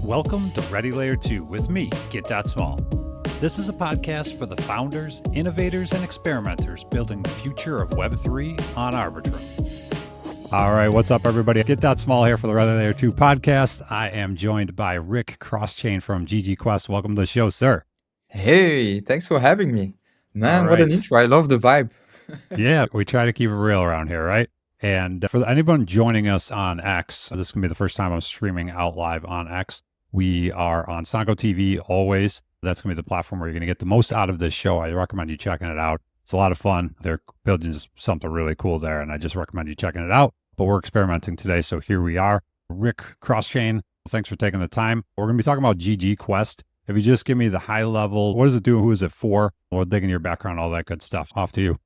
Welcome to Ready Layer 2 with me, Small. This is a podcast for the founders, innovators, and experimenters building the future of Web3 on Arbitrum. All right, what's up, everybody? Small here for the Ready Layer 2 podcast. I am joined by Rick CrossChain from ggQuest. Welcome to the show, sir. Hey, thanks for having me. Man, All what an right. intro. I love the vibe. Yeah, we try to keep it real around here, right? And for anyone joining us on X, this is going to be the first time I'm streaming out live on X. We are on Sanko TV always. That's going to be the platform where you're going to get the most out of this show. I recommend you checking it out. It's a lot of fun. They're building something really cool there, and I just recommend you checking it out. But we're experimenting today, so here we are. Rick CrossChain, thanks for taking the time. We're going to be talking about ggQuest. If you just give me the high level, what does it do? Who is it for? We'll dig into your background, all that good stuff. Off to you.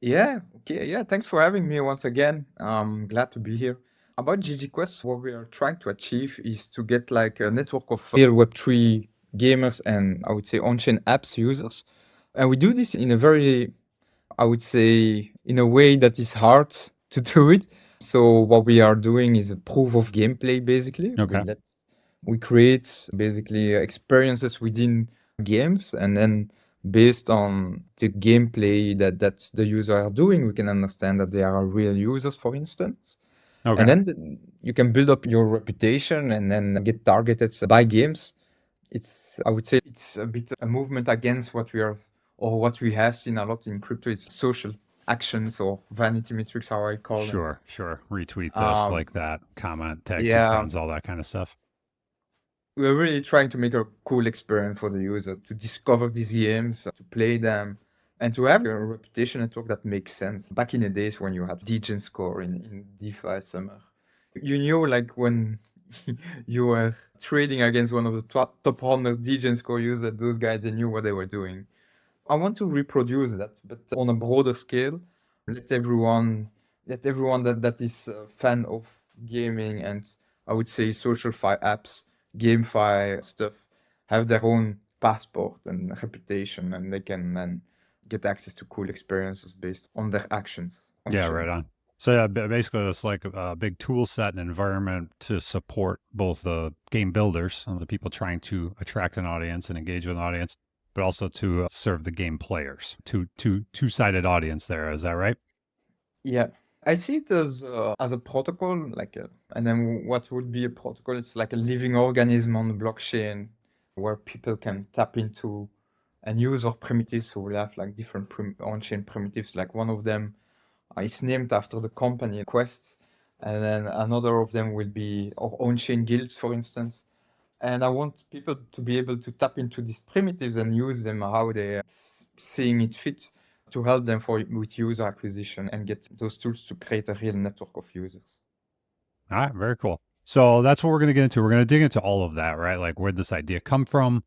Yeah, okay. Yeah, thanks for having me once again. I'm glad to be here. About ggQuest, what we are trying to achieve is to get like a network of real Web3 gamers and I would say on-chain apps users. And we do this in a very, I would say, in a way that is hard to do it. So what we are doing is a proof of gameplay, basically. Okay. We create basically experiences within games, and then based on the gameplay that the user are doing, we can understand that they are real users, for instance. Okay. And then you can build up your reputation and then get targeted by games. I would say it's a bit a movement against what we have seen a lot in crypto. It's social actions or vanity metrics, how I call them. Sure. Retweet this, like that, comment, tag two Yeah. friends, all that kind of stuff. We're really trying to make a cool experience for the user to discover these games, to play them, and to have a reputation network that makes sense. Back in the days when you had Degen score in DeFi summer, you knew like when you were trading against one of the top 100 Degen score users, those guys, they knew what they were doing. I want to reproduce that, but on a broader scale, let everyone that is a fan of gaming and I would say social apps, Gamify stuff, have their own passport and reputation, and they can then get access to cool experiences based on their actions. Yeah, right on. So yeah, basically it's like a big tool set and environment to support both the game builders and the people trying to attract an audience and engage with an audience, but also to serve the game players. Two-sided audience there, is that right? Yeah. I see it as a protocol, and then what would be a protocol? It's like a living organism on the blockchain where people can tap into and use our primitives. So we'll have like different on-chain primitives. Like one of them is named after the company Quest, and then another of them will be our on-chain guilds, for instance. And I want people to be able to tap into these primitives and use them how they are seeing it fit, to help them with user acquisition and get those tools to create a real network of users. All right, very cool. So that's what we're going to get into. We're going to dig into all of that, right? Like where'd this idea come from?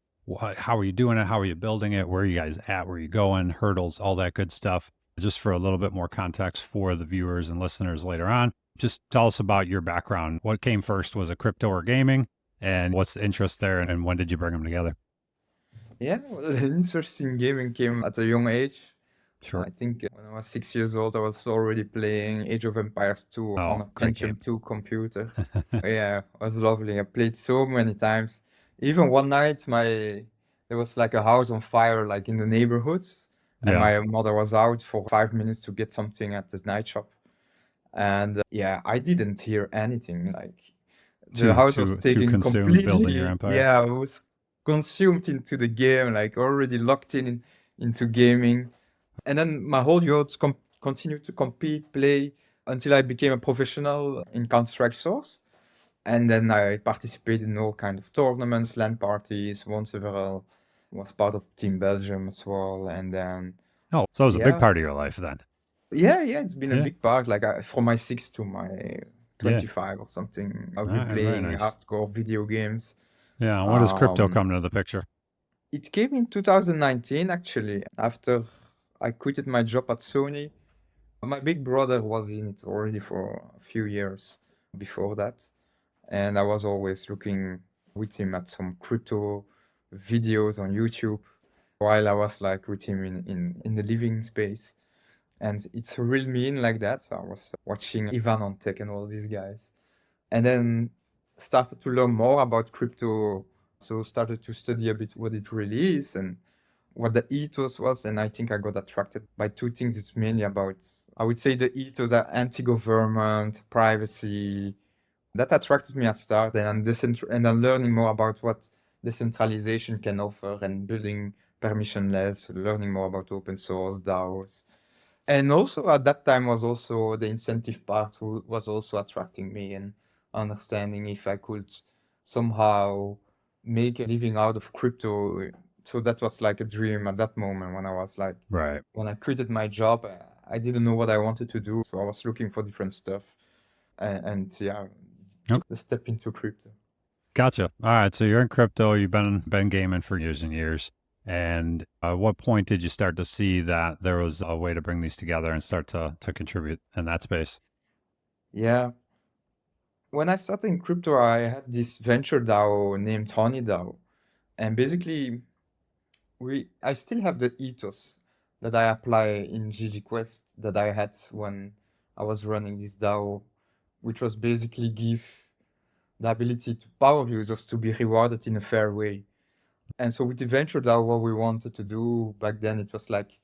How are you doing it? How are you building it? Where are you guys at? Where are you going? Hurdles, all that good stuff. Just for a little bit more context for the viewers and listeners later on, just tell us about your background. What came first? Was it crypto or gaming? And what's the interest there? And when did you bring them together? Yeah, well, the interest in gaming came at a young age. Sure. I think when I was 6 years old, I was already playing Age of Empires 2 on a Pentium 2 computer. Yeah, it was lovely. I played so many times. Even one night, there was like a house on fire, like in the neighborhoods, and my mother was out for 5 minutes to get something at the night shop. And I didn't hear anything. Like the house was taken completely. Building your empire. Yeah, I was consumed into the game, like already locked into gaming. And then my whole youth continued to compete, play until I became a professional in Counter-Strike Source. And then I participated in all kinds of tournaments, LAN parties, won several, was part of Team Belgium as well. And then so it was a big part of your life then. Yeah, it's been a big part. Like from my 6 to my 25 or something, I've been playing hardcore video games. Yeah, when does crypto come into the picture? It came in 2019, actually, after I quitted my job at Sony. My big brother was in it already for a few years before that. And I was always looking with him at some crypto videos on YouTube while I was like with him in the living space. And it's a real mean like that. So I was watching Ivan on Tech and all these guys. And then started to learn more about crypto. So started to study a bit what it really is and what the ethos was. And I think I got attracted by two things. It's mainly about, I would say the ethos are anti-government, privacy. That attracted me at start, and then learning more about what decentralization can offer and building permissionless, learning more about open source, DAOs. And also at that time was also the incentive part was also attracting me and understanding if I could somehow make a living out of crypto. So that was like a dream at that moment when I was like, Right. when I quitted my job, I didn't know what I wanted to do. So I was looking for different stuff and yeah, Okay. took the step into crypto. Gotcha. All right. So you're in crypto. You've been gaming for years and years. And at what point did you start to see that there was a way to bring these together and start to contribute in that space? Yeah. When I started in crypto, I had this venture DAO named Honey DAO. And basically I still have the ethos that I apply in ggQuest that I had when I was running this DAO, which was basically give the ability to power users to be rewarded in a fair way. And so with the venture DAO, what we wanted to do back then, it was like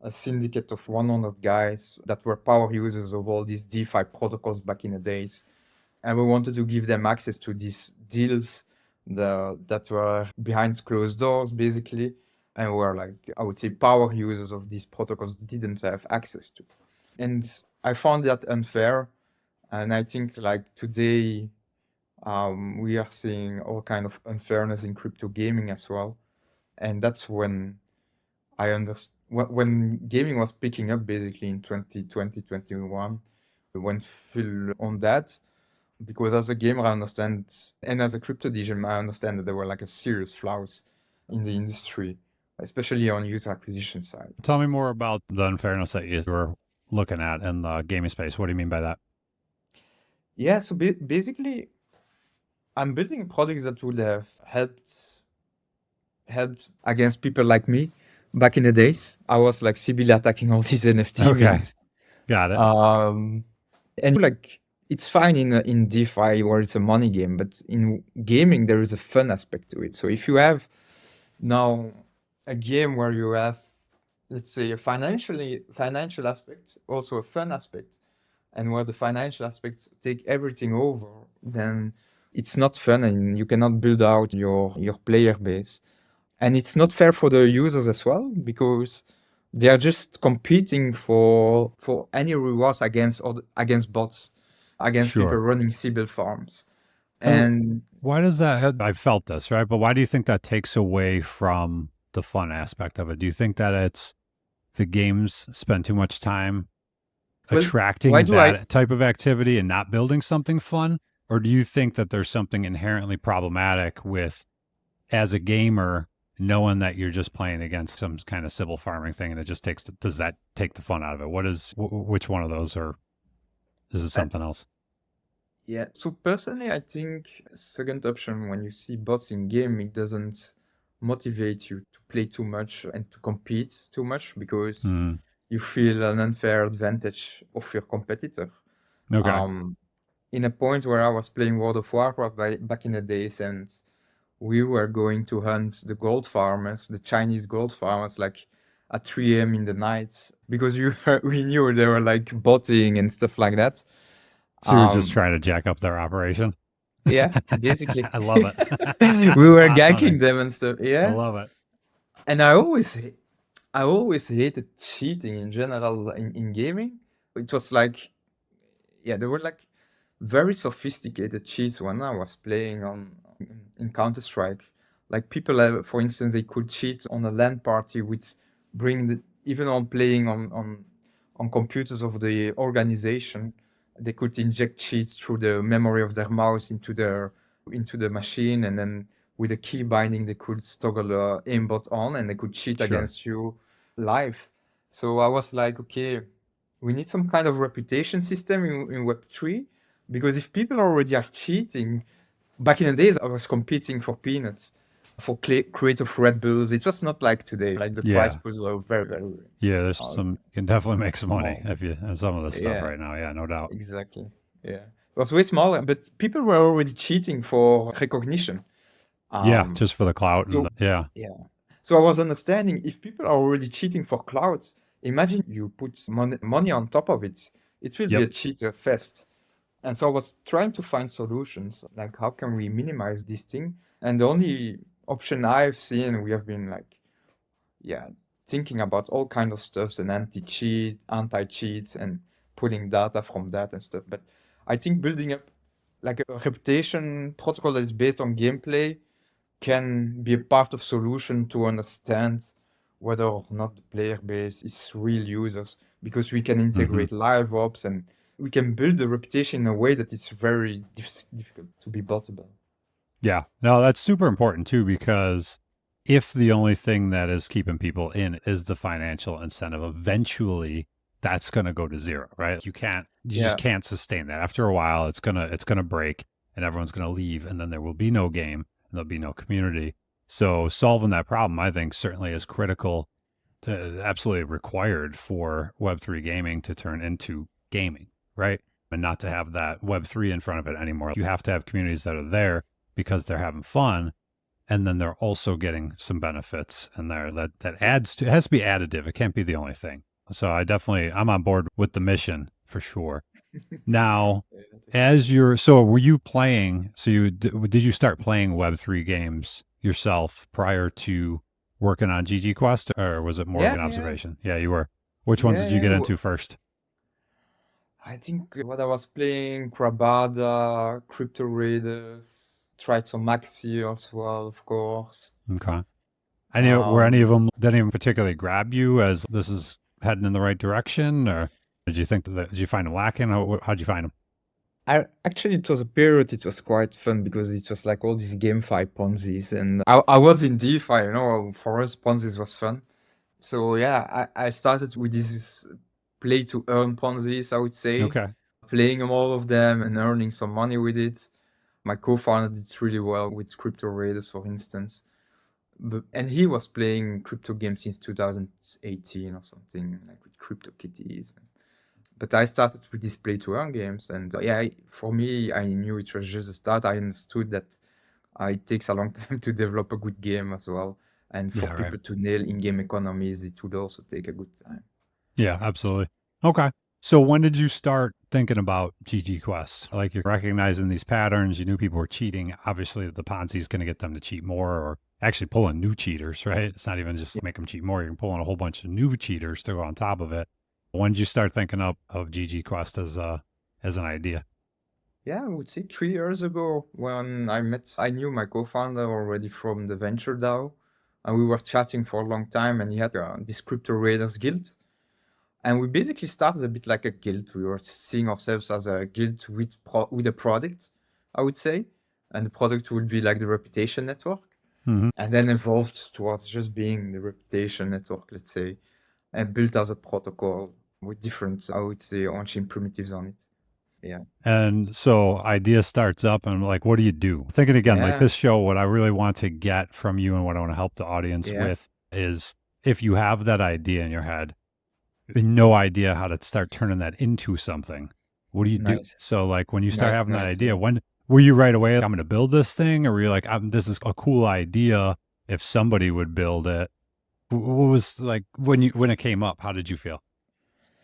a syndicate of 100 guys that were power users of all these DeFi protocols back in the days. And we wanted to give them access to these deals that were behind closed doors, basically, and were like, I would say, power users of these protocols didn't have access to. And I found that unfair. And I think like today, we are seeing all kind of unfairness in crypto gaming as well. And that's when I understood, when gaming was picking up basically in 2020, 2021, we went full on that. Because as a gamer, I understand, and as a crypto digital, I understand that there were like a serious flaws in the industry, especially on user acquisition side. Tell me more about the unfairness that you were looking at in the gaming space. What do you mean by that? Yeah, so basically, I'm building products that would have helped against people like me back in the days. I was like Sibyl attacking all these NFT Okay. memes. Got it. And like it's fine in DeFi where it's a money game, but in gaming there is a fun aspect to it. So if you have now a game where you have, let's say, a financial aspect, also a fun aspect, and where the financial aspect take everything over, then it's not fun and you cannot build out your player base. And it's not fair for the users as well, because they are just competing for any rewards against bots, against people Sure. running Sibyl farms. And And why does that, I felt this, right? But why do you think that takes away from the fun aspect of it? Do you think that it's the games spend too much time well, attracting why do I that type of activity and not building something fun? Or do you think that there's something inherently problematic with, as a gamer, knowing that you're just playing against some kind of civil farming thing and it just does that take the fun out of it? Which one of those, or is it something else? Yeah, so personally, I think second option, when you see bots in game, it doesn't motivate you to play too much and to compete too much because you feel an unfair advantage of your competitor. Okay. In a point where I was playing World of Warcraft back in the days, and we were going to hunt the gold farmers, the Chinese gold farmers, like at 3 a.m. in the night, because we knew they were like botting and stuff like that. So you're just trying to jack up their operation? Yeah, basically. I love it. We were Hot hunting. ganking them and stuff. I Yeah. love it. And I always hated cheating in general in gaming. It was like, yeah, there were like very sophisticated cheats when I was playing in Counter-Strike. Like people, for instance, they could cheat on a LAN party with even on playing on computers of the organization, they could inject cheats through the memory of their mouse into the machine, and then with a key binding they could toggle aimbot on and they could cheat Sure. against you live. So I was like, okay, we need some kind of reputation system in Web3, because if people already are cheating, back in the days I was competing for peanuts, for creative Red Bulls. It was not like today. Like the prize pools were very, very Yeah, there's you can definitely make some money small. if you on some of this stuff Yeah, right now. Yeah, no doubt. exactly. Yeah. It was way smaller, but people were already cheating for recognition. Yeah, just for the clout and So yeah. yeah. So I was understanding if people are already cheating for cloud, imagine you put money on top of it. It will be Yep. a cheater fest. And so I was trying to find solutions, like how can we minimize this thing? And the only option I've seen, we have been like, yeah, thinking about all kind of stuffs and anti-cheats and pulling data from that and stuff. But I think building up like a reputation protocol that is based on gameplay can be a part of solution to understand whether or not the player base is real users, because we can integrate live ops and we can build the reputation in a way that is very difficult to be bottable. Yeah. No, that's super important too, because if the only thing that is keeping people in is the financial incentive, eventually that's going to go to zero, right? You just can't sustain that. After a while, it's going to break and everyone's going to leave, and then there will be no game and there'll be no community. So solving that problem, I think, certainly is critical, absolutely required for Web3 gaming to turn into gaming, right? And not to have that Web3 in front of it anymore. You have to have communities that are there because they're having fun, and then they're also getting some benefits in there that adds to, it has to be additive. It can't be the only thing. So I'm on board with the mission for sure. Now, so were you playing, did you start playing Web3 games yourself prior to working on ggQuest, or was it more of an observation? Yeah, you were. Which ones did you get into first? I think what I was playing, Grabada, Crypto Raiders, tried some Maxi as well, of course. Okay. Were any of them, did any of them particularly grab you as this is heading in the right direction, or did you find them lacking? How'd you find them? Actually, it was a period, it was quite fun because it was like all these GameFi Ponzi's, and I was in DeFi, for us Ponzi's was fun. So yeah, I started with this play to earn Ponzi's, I would say. Okay. Playing all of them and earning some money with it. My co-founder did really well with Crypto Raiders, for instance. And he was playing crypto games since 2018 or something, like with CryptoKitties. But I started with this play to earn games, and for me, I knew it was just a start. I understood that it takes a long time to develop a good game as well, and for people to nail in-game economies, it would also take a good time. Yeah, absolutely. Okay. So when did you start thinking about ggQuest? Like, you're recognizing these patterns, you knew people were cheating. Obviously, the Ponzi is going to get them to cheat more, or actually pulling new cheaters, right? It's not even just make them cheat more. You're pulling a whole bunch of new cheaters to go on top of it. When did you start thinking of ggQuest as an idea? Yeah, I would say 3 years ago when I knew my co-founder already from the Venture DAO, and we were chatting for a long time, and he had this Crypto Raiders guild. And we basically started a bit like a guild. We were seeing ourselves as a guild with a product, I would say. And the product would be like the reputation network. And then evolved towards just being the reputation network, let's say, and built as a protocol with different, I would say, on-chain primitives on it. Yeah. And so idea starts up, and like, what do you do? Thinking again, like this show, what I really want to get from you and what I want to help the audience with is, if you have that idea in your head, no idea how to start turning that into something, what do you do? So like, when you start having that idea, when were you right away, I'm going to build this thing? Or were you like, this is a cool idea, if somebody would build it? What was like, when it came up, how did you feel?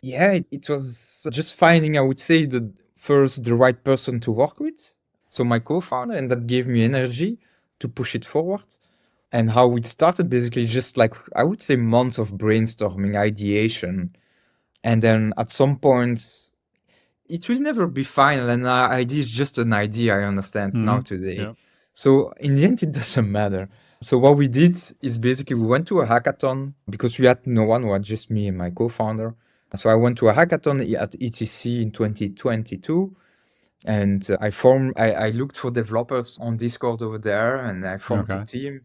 Yeah, it was just finding, I would say, the right person to work with. So my co-founder, and that gave me energy to push it forward. And how it started, basically just like, I would say, months of brainstorming, ideation. And then at some point, it will never be final. And an idea is just an idea, I understand now today. Yep. So in the end, it doesn't matter. So what we did is basically we went to a hackathon because we had no one, we had just me and my co-founder. So I went to a hackathon at ETC in 2022. And I looked for developers on Discord over there, and I formed a team.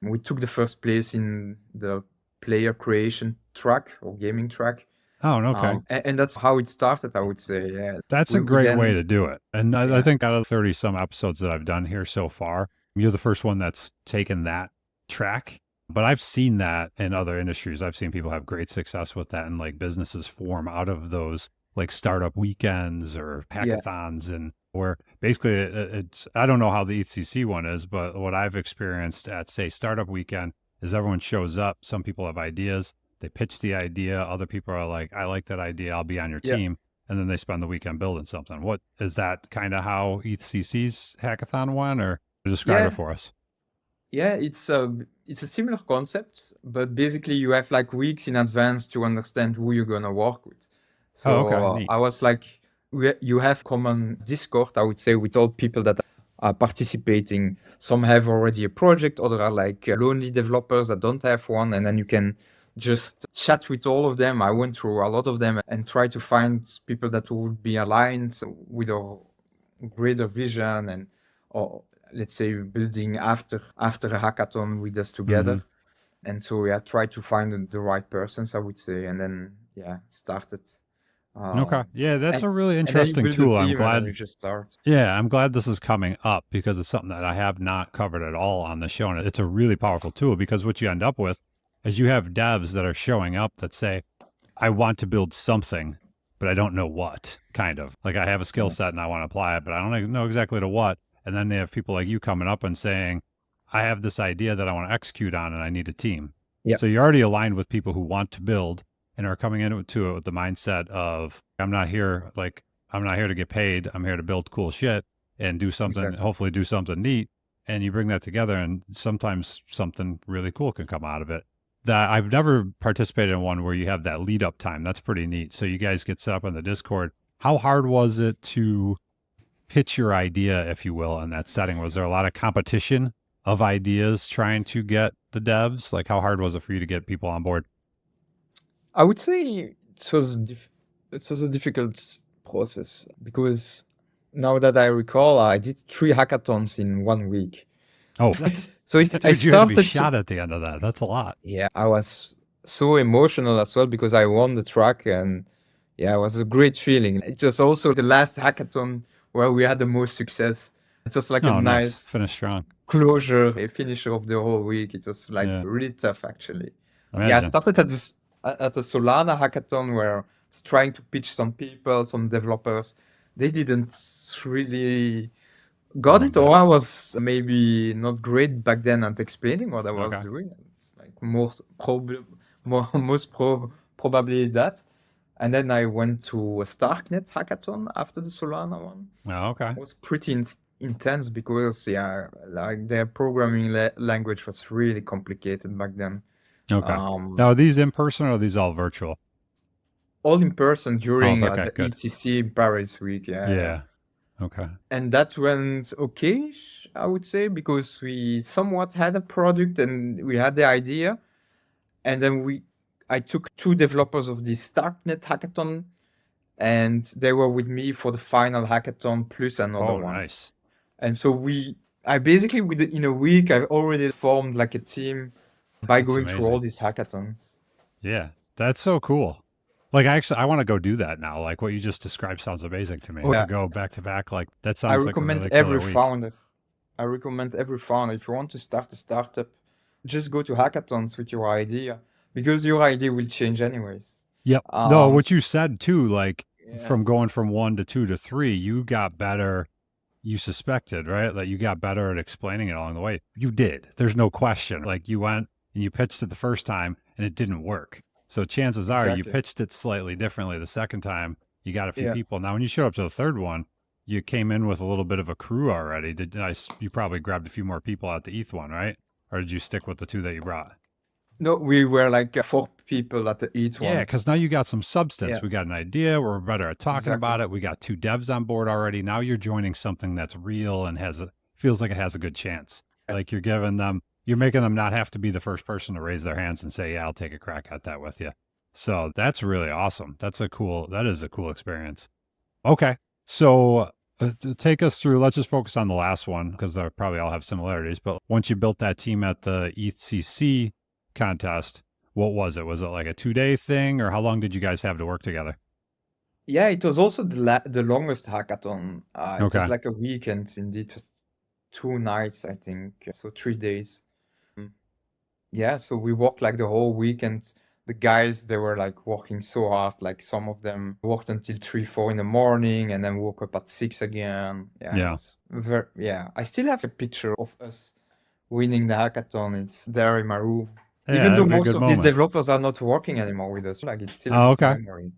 We took the first place in the player creation track or gaming track. Oh, okay. And that's how it started, I would say. Yeah. That's a great way to do it. And I think out of 30 some episodes that I've done here so far, you're the first one that's taken that track. But I've seen that in other industries. I've seen people have great success with that, and like businesses form out of those, like startup weekends or hackathons. And where basically it's, I don't know how the ETCC one is, but what I've experienced at, say, Startup Weekend is everyone shows up. Some people have ideas. They pitch the idea. Other people are like, I like that idea. I'll be on your Yeah. team. And then they spend the weekend building something. What is that kind of how ETCC's hackathon went, or describe it for us? Yeah, it's a similar concept, but basically you have like weeks in advance to understand who you're gonna work with. Oh, So okay. Neat. I was like, you have common Discord, I would say, with all people that are participating. Some have already a project, other are like lonely developers that don't have one, and then you can just chat with all of them. I went through a lot of them and try to find people that would be aligned with our greater vision and, or let's say, building after a hackathon with us together. Mm-hmm. And so try to find the right persons, I would say, and then started. Okay. Yeah, that's a really And then you interesting build a tool. I'm team, and then glad. you just start. Yeah, I'm glad this is coming up because it's something that I have not covered at all on the show. And it's a really powerful tool because what you end up with is you have devs that are showing up that say, I want to build something, but I don't know what, kind of. Like I have a skill set and I want to apply it, but I don't know exactly to what. And then they have people like you coming up and saying, I have this idea that I want to execute on and I need a team. Yeah. So you're already aligned with people who want to build and are coming into it with the mindset of, I'm not here to get paid. I'm here to build cool shit and do something, hopefully do something neat. And you bring that together and sometimes something really cool can come out of it. That I've never participated in one where you have that lead up time. That's pretty neat. So you guys get set up on the Discord. How hard was it to pitch your idea, if you will, in that setting? Was there a lot of competition of ideas trying to get the devs? Like how hard was it for you to get people on board? I would say it was a difficult process because now that I recall, I did 3 hackathons in 1 week. Oh, so dude, you had to be shot at the end of that. That's a lot. Yeah, I was so emotional as well because I won the track, and yeah, it was a great feeling. It was also the last hackathon where we had the most success. It was like a nice finish strong closure, a finisher of the whole week. It was like really tough, actually. Imagine. Yeah, I started at the Solana hackathon where I was trying to pitch some people, some developers. They didn't really got it, or I was maybe not great back then at explaining what I was doing. It's like most probably that. And then I went to a Starknet hackathon after the Solana one. Oh, okay. It was pretty intense because like their programming language was really complicated back then. Okay. Now, are these in person or are these all virtual? All in person during the ETC Paris week. Yeah. Okay. And that went okay, I would say, because we somewhat had a product and we had the idea. And then I took 2 developers of the Starknet hackathon, and they were with me for the final hackathon plus another one. Oh, nice. And so I basically, in a week, I already formed like a team by going through all these hackathons. Yeah, that's so cool. Like I want to go do that now. Like what you just described sounds amazing to me. To go back to back, like that sounds like a really killer week. I recommend every founder, if you want to start a startup, just go to hackathons with your idea, because your idea will change anyways. Yep. No, what you said too, like from going from 1 to 2 to 3, you got better. You suspected, right? That you got better at explaining it along the way. You did. There's no question. Like you went and you pitched it the first time and it didn't work. So chances are you pitched it slightly differently the second time. You got a few people. Now, when you showed up to the third one, you came in with a little bit of a crew already. You probably grabbed a few more people at the ETH one, right? Or did you stick with the 2 that you brought? No, we were like 4 people at the ETH one. Yeah, because now you got some substance. Yeah. We got an idea. We're better at talking about it. We got 2 devs on board already. Now you're joining something that's real and feels like it has a good chance. Like you're making them not have to be the first person to raise their hands and say, yeah, I'll take a crack at that with you. So that's really awesome. That is a cool experience. Okay. So to take us through, let's just focus on the last one because they probably all have similarities. But once you built that team at the ETCC contest, what was it? Was it like a 2-day thing, or how long did you guys have to work together? Yeah, it was also the longest hackathon. It was like a weekend, indeed. 2 nights, I think. So 3 days. Yeah, so we worked like the whole weekend. The guys, they were like working so hard. Like some of them worked until 3, 4 in the morning and then woke up at 6 again. Yeah, it Yeah. was very, yeah. I still have a picture of us winning the hackathon. It's there in my room. Yeah, Even though that'd be a most good of these moment. developers are not working anymore with us, like it's still a Oh, good okay. memory.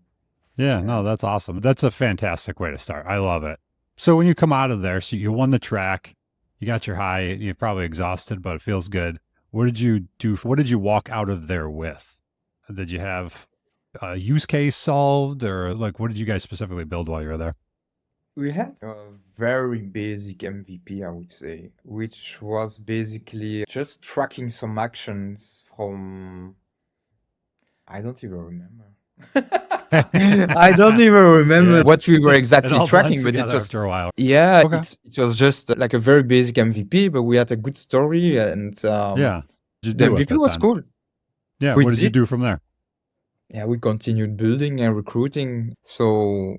Yeah, Yeah. no, that's awesome. That's a fantastic way to start. I love it. So when you come out of there, so you won the track, you got your high, you're probably exhausted, but it feels good. What did you do? What did you walk out of there with? Did you have a use case solved, or like what did you guys specifically build while you were there? We had a very basic MVP, I would say, which was basically just tracking some actions from, I don't even remember. I don't even remember Yeah, what we were it exactly all blends tracking, but it together was, after a while. yeah, Okay. it was just like a very basic MVP, but we had a good story and Yeah. What did you the do with MVP it was then? cool. Yeah. We What did you did, do from there? yeah, we continued building and recruiting. So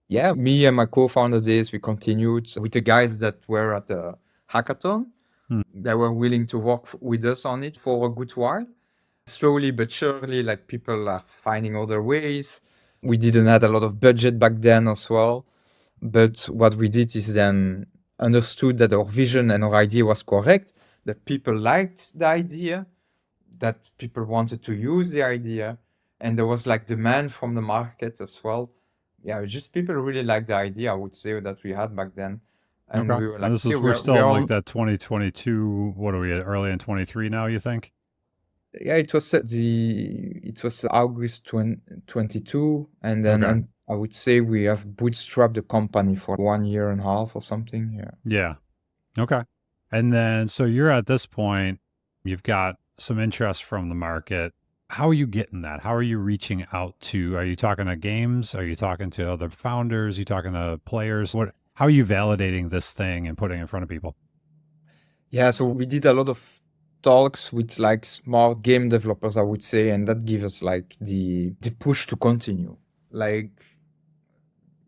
yeah, me and my co-founder days, we continued with the guys that were at the hackathon. Hmm. They were willing to work with us on it for a good while. Slowly but surely, like people are finding other ways. We didn't have a lot of budget back then as well. But what we did is then understood that our vision and our idea was correct, that people liked the idea, that people wanted to use the idea, and there was like demand from the market as well. Yeah, just people really liked the idea, I would say, that we had back then. And Okay. we were And like, this okay, is, we're we're still in like all, that 2022. What are we at? Early in 23 now, you think? yeah, it was August 2022, and then Okay. and I would say we have bootstrapped the company for 1 year and a half or something. Yeah. Yeah. Okay. And then, so you're at this point, you've got some interest from the market. How are you getting that? How are you reaching out to, are you talking to games? Are you talking to other founders? Are you talking to players? How are you validating this thing and putting it in front of people? Yeah, so we did a lot of talks with like smart game developers, I would say, and that gave us like the push to continue. Like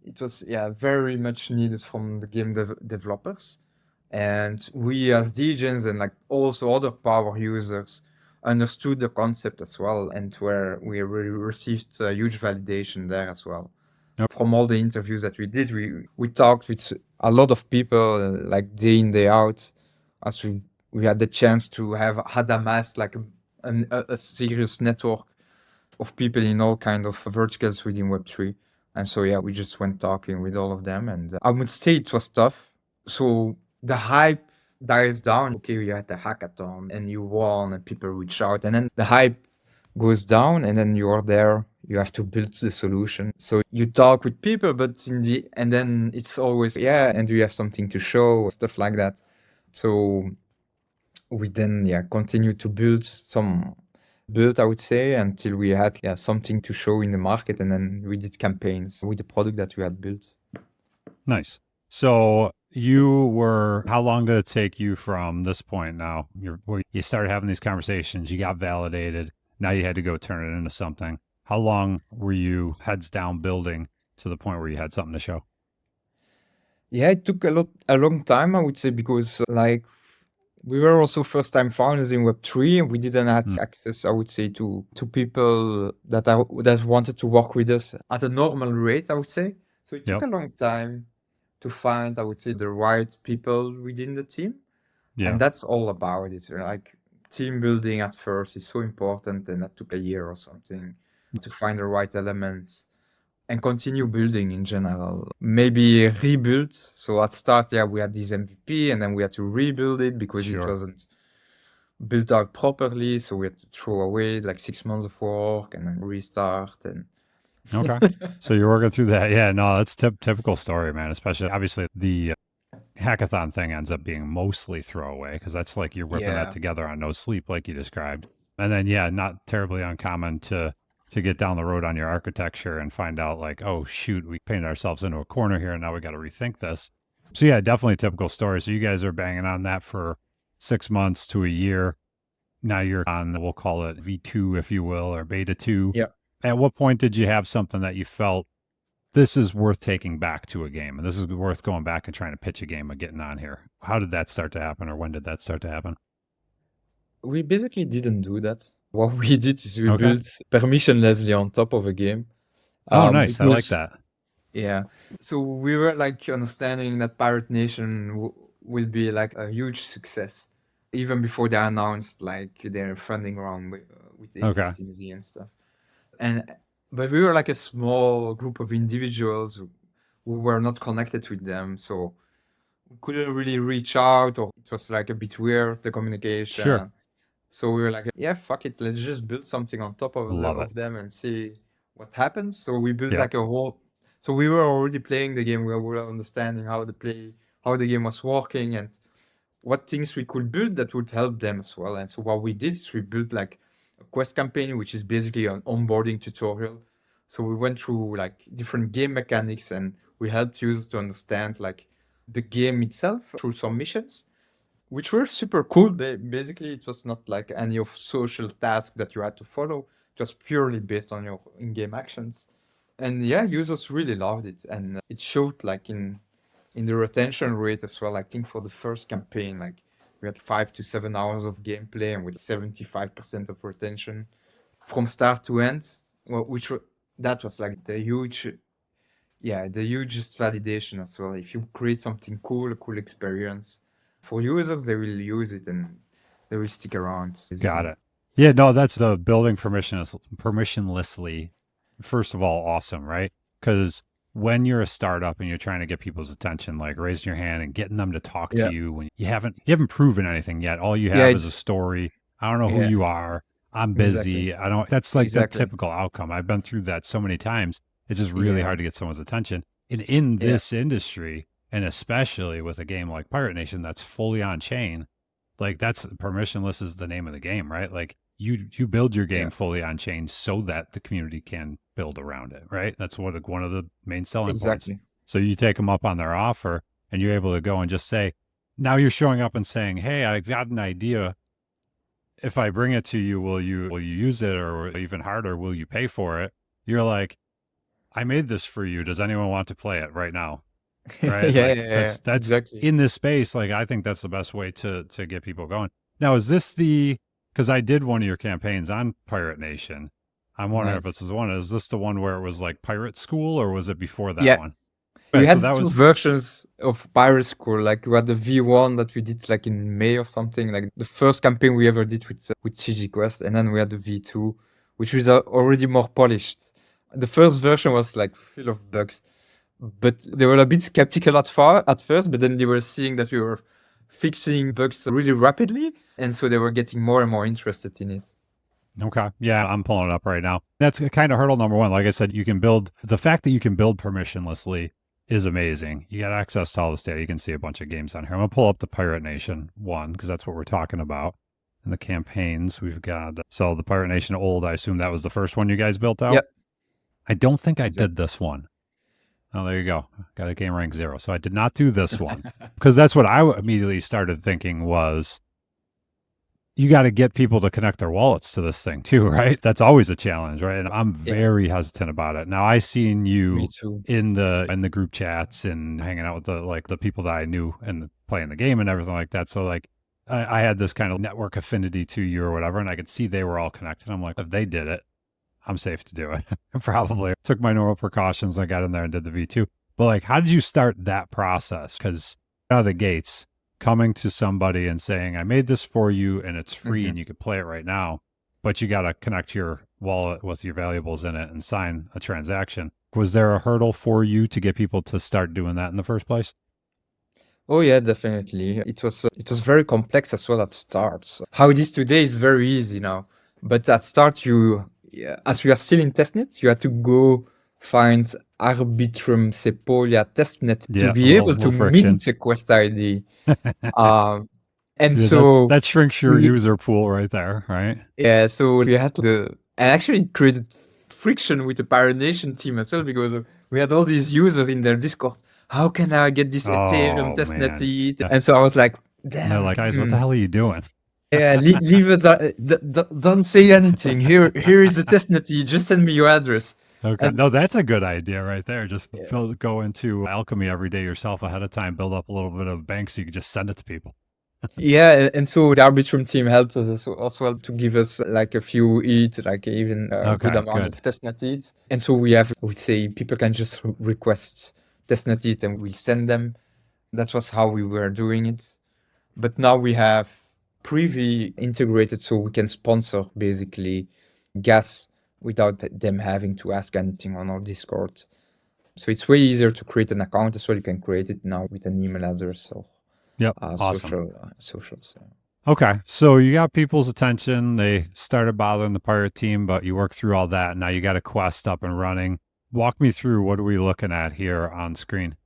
it was, yeah, very much needed from the game developers. And we as DJs and like also other power users understood the concept as well, and where we really received huge validation there as well. Yep. From all the interviews that we did, we talked with a lot of people like day in, day out, as we had the chance to had amassed like a serious network of people in all kind of verticals within Web3. And so, yeah, we just went talking with all of them. And I would say it was tough. So the hype dies down. Okay, you had the hackathon and you won and people reach out. And then the hype goes down and then you are there. You have to build the solution. So you talk with people, but and then it's always, yeah, and do you have something to show? Stuff like that. So we then, yeah, continue to build, I would say, until we had something to show in the market, and then we did campaigns with the product that we had built. Nice. So how long did it take you from this point now? Where you started having these conversations, you got validated, now you had to go turn it into something. How long were you heads down building to the point where you had something to show? Yeah, it took a long time, I would say, because like we were also first time founders in Web3 and we didn't have access, I would say, to people that wanted to work with us at a normal rate, I would say. So it took Yep. a long time to find, I would say, the right people within the team. Yeah. And that's all about it. Like team building at first is so important, and that took a year or something to find the right elements and continue building in general. Maybe rebuild. So at start, yeah, we had this MVP and then we had to rebuild it because it Sure. wasn't built out properly. So we had to throw away like 6 months of work and then restart. And Okay. So you're working through that. Yeah, no, that's typical story, man. Especially, obviously, the hackathon thing ends up being mostly throwaway because that's like you're whipping that yeah, together on no sleep, like you described. And then, yeah, not terribly uncommon to get down the road on your architecture and find out like, oh shoot, we painted ourselves into a corner here, and now we got to rethink this. So yeah, definitely a typical story. So you guys are banging on that for 6 months to a year. Now you're on, we'll call it V2, if you will, or beta 2. yeah. At what point did you have something that you felt this is worth taking back to a game, and this is worth going back and trying to pitch a game and getting on here? How did that start to happen, or when did that start to happen? We basically didn't do that. What we did is we Okay. built permissionlessly on top of a game. Oh, nice. I like Because that. yeah, so we were like understanding that Pirate Nation will be like a huge success, even before they announced like their funding round with Okay. A16Z and stuff. And but we were like a small group of individuals who were not connected with them, so we couldn't really reach out, or it was like a bit weird, the Sure. communication. So we were like, yeah, fuck it, let's just build something on top of Love it. them and see what happens. So we built Yeah. like a whole. So we were already playing the game. We were understanding how the game was working, and what things we could build that would help them as well. And so what we did is we built like a quest campaign, which is basically an onboarding tutorial. So we went through like different game mechanics, and we helped users to understand like the game itself through some missions, which were super cool. Basically, it was not like any of social tasks that you had to follow. It was purely based on your in-game actions. And yeah, users really loved it, and it showed like in the retention rate as well. I think for the first campaign, like we had 5 to 7 hours of gameplay and with 75% of retention from start to end, that was like the hugest validation as well. If you create something cool, a cool experience for users, they will use it and they will stick around. Got it. Yeah, no, that's the building permissionlessly. First of all, awesome, right? Because when you're a startup and you're trying to get people's attention, like raising your hand and getting them to talk to Yeah. you when you haven't proven anything yet. All you Yeah, have is a it's story. I don't know who yeah, you are. I'm busy. exactly. I don't. That's like the Exactly. typical outcome. I've been through that so many times. It's just really Yeah. hard to get someone's attention. And in Yeah. this industry, and especially with a game like Pirate Nation that's fully on chain, like that's permissionless is the name of the game, right? Like you build your game Yeah. fully on chain so that the community can build around it, right? That's one of the main selling points. Exactly. So you take them up on their offer and you're able to go and just say, now you're showing up and saying, "Hey, I've got an idea. If I bring it to you, will you use it, or even harder, will you pay for it?" You're like, "I made this for you. Does anyone want to play it right now?" Right? Yeah, Like yeah, yeah, that's exactly. in this space. Like I think that's the best way to get people going. Now, is this because I did one of your campaigns on Pirate Nation. I'm wondering if Nice. this is one. Is this the one where it was like Pirate School, or was it before that Yeah, one? we Okay, so had that two was versions of Pirate School. Like we had the V1 that we did like in May or something, like the first campaign we ever did with ggQuest, and then we had the V2, which was already more polished. The first version was like full of bugs, but they were a bit skeptical at first, but then they were seeing that we were fixing bugs really rapidly, and so they were getting more and more interested in it. okay. Yeah, I'm pulling it up right now. That's kind of hurdle number one. Like I said, the fact that you can build permissionlessly is amazing. You got access to all this data. You can see a bunch of games on here. I'm gonna pull up the Pirate Nation one because that's what we're talking about. In the campaigns, we've got so the Pirate Nation old. I assume that was the first one you guys built out. Yep, I don't think I did exactly. this one. Oh, there you go. Got a game rank 0. So I did not do this one because that's what I immediately started thinking was you got to get people to connect their wallets to this thing too, right? That's always a challenge, right? And I'm Yeah, very hesitant about it. Now I seen me you too. in the group chats and hanging out with the people that I knew and playing the game and everything like that. So like I had this kind of network affinity to you or whatever, and I could see they were all connected. I'm like, if they did it, I'm safe to do it. Probably took my normal precautions. I got in there and did the V2. But like, how did you start that process? Because out of the gates, coming to somebody and saying, I made this for you and it's free Mhm. and you can play it right now, but you got to connect your wallet with your valuables in it and sign a transaction. Was there a hurdle for you to get people to start doing that in the first place? Oh yeah, definitely. It was very complex as well at start. So how it is today is very easy now, but at start as we are still in testnet, you had to go find Arbitrum Sepolia testnet to Yeah, a be little, able to little friction. mint a quest ID. Um, and Yeah, so that shrinks your we user pool right there, right? yeah, so we had and actually it created friction with the Pirate Nation team as well because we had all these users in their Discord. How can I get this Ethereum Oh testnet man. ETH? Yeah. And so I was like, And they're damn, like, guys, what the hell are you doing? yeah, leave it. Don't say anything. Here is the testnet ETH. Just send me your address. Okay. And No, that's a good idea right there. Just yeah, go into Alchemy every day yourself ahead of time, build up a little bit of bank so you can just send it to people. Yeah, and so the Arbitrum team helped us as well to give us like a few ETH, like even a good Okay, amount good. of testnet ETH. And so we have, I would say, people can just request testnet ETH and we send them. That was how we were doing it. But now we have Privy integrated so we can sponsor basically gas without them having to ask anything on our Discord. So it's way easier to create an account as well. You can create it now with an email address or Yep, awesome. socials. Okay, so you got people's attention. They started bothering the pirate team, but you worked through all that. Now you got a quest up and running. Walk me through, what are we looking at here on screen?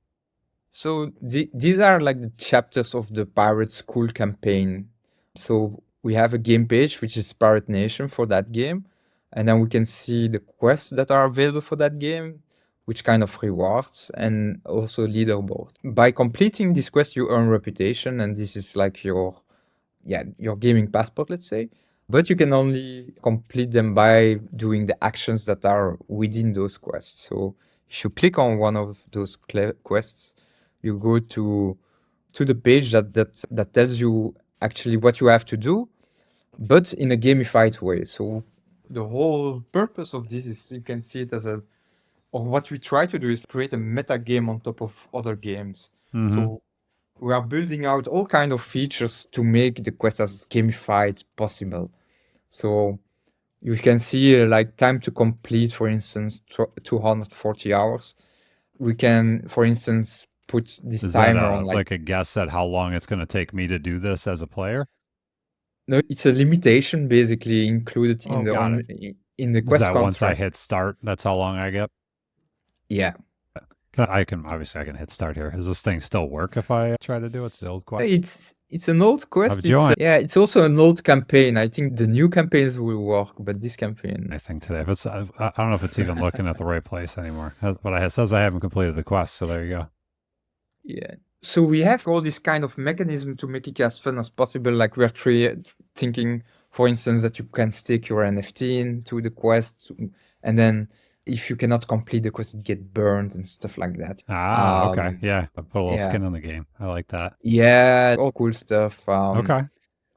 So these are like the chapters of the Pirate School campaign. So we have a game page, which is Pirate Nation for that game. And then we can see the quests that are available for that game, which kind of rewards, and also leaderboard. By completing this quest, you earn reputation, and this is like your gaming passport, let's say. But you can only complete them by doing the actions that are within those quests. So if you click on one of those quests, you go to the page that tells you actually what you have to do, but in a gamified way. So the whole purpose of this is you can see it as or what we try to do is create a meta game on top of other games. So we are building out all kind of features to make the quest as gamified possible. So you can see like time to complete, for instance, 240 hours. We can, for instance, put this Is that timer on like, like a guess at how long it's going to take me to do this as a player? no, it's a limitation basically included Oh, got it. in the Is quest that once I contract. hit start, that's how long I get? Yeah. I can hit start here. Does this thing still work if I try to do it? It's the old quest. It's an old quest. I've joined It's also an old campaign. I think the new campaigns will work, but this campaign. anything today. If it's, I don't know if it's even looking at the right place anymore. But it says I haven't completed the quest, so there you go. Yeah. So we have all this kind of mechanism to make it as fun as possible. Like we're thinking, for instance, that you can stake your NFT into the quest, and then if you cannot complete the quest, it get burned and stuff like that. Ah, okay. Yeah, I put a little skin in the game. I like that. Yeah, all cool stuff. Okay.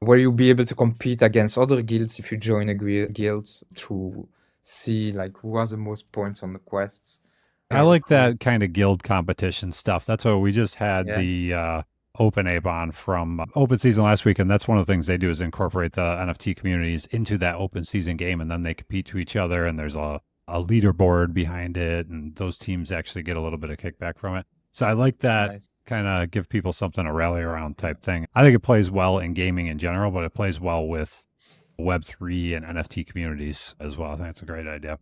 Where you'll be able to compete against other guilds if you join a guild to see like who has the most points on the quests. I like that kind of guild competition stuff. That's what we just had Yeah. the Open Ape on from Open Season last week, and that's one of the things they do is incorporate the NFT communities into that Open Season game, and then they compete to each other, and there's a leaderboard behind it, and those teams actually get a little bit of kickback from it. So I like that. Nice. Kind of give people something to rally around type thing. I think it plays well in gaming in general, but it plays well with Web3 and NFT communities as well. I think it's a great idea.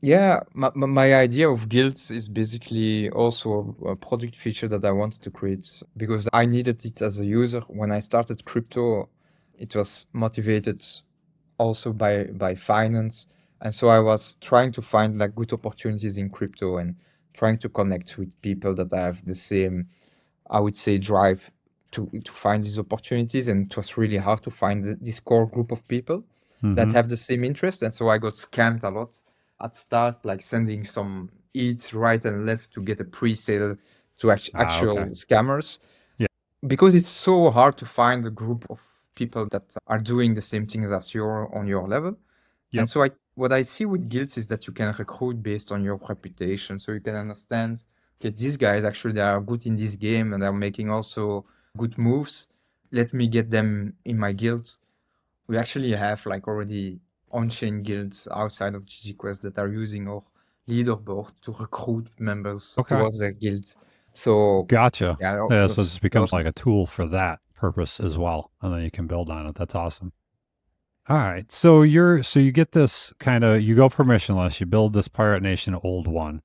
Yeah, my idea of guilds is basically also a product feature that I wanted to create because I needed it as a user. When I started crypto, it was motivated also by finance. And so I was trying to find like good opportunities in crypto and trying to connect with people that have the same, I would say, drive to find these opportunities. And it was really hard to find this core group of people that have the same interest. And so I got scammed a lot at start, like sending some ETH right and left to get a pre-sale to actual Okay. scammers. Yeah. Because it's so hard to find a group of people that are doing the same things as you're on your level. Yep. And so what I see with guilds is that you can recruit based on your reputation. So you can understand, okay, these guys actually they are good in this game and they're making also good moves. Let me get them in my guilds. We actually have like already on-chain guilds outside of ggQuest that are using our leaderboard to recruit members towards their guilds. So gotcha. yeah, So this becomes like a tool for that purpose as well, and then you can build on it. That's awesome. All right, so you get this kind of, you go permissionless, you build this Pirate Nation old one.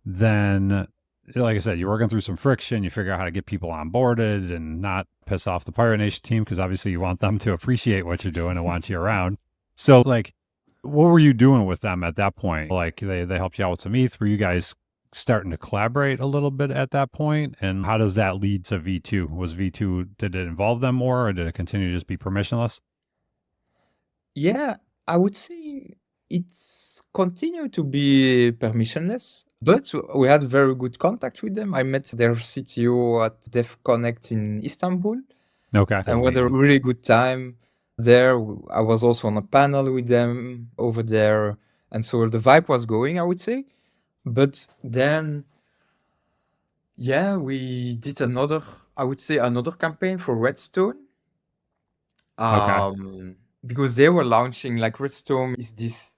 Then, like I said, you're working through some friction. You figure out how to get people onboarded and not piss off the Pirate Nation team because obviously you want them to appreciate what you're doing and want you around. So, like, what were you doing with them at that point? Like, they helped you out with some ETH. Were you guys starting to collaborate a little bit at that point? And how does that lead to V2? Was V2, did it involve them more, or did it continue to just be permissionless? Yeah, I would say it's continued to be permissionless, but we had very good contact with them. I met their CTO at DevConnect in Istanbul. Okay. And we had a really good time there. I was also on a panel with them over there. And so the vibe was going, I would say. But then, yeah, we did another campaign for Redstone. Because they were launching, like Redstone is this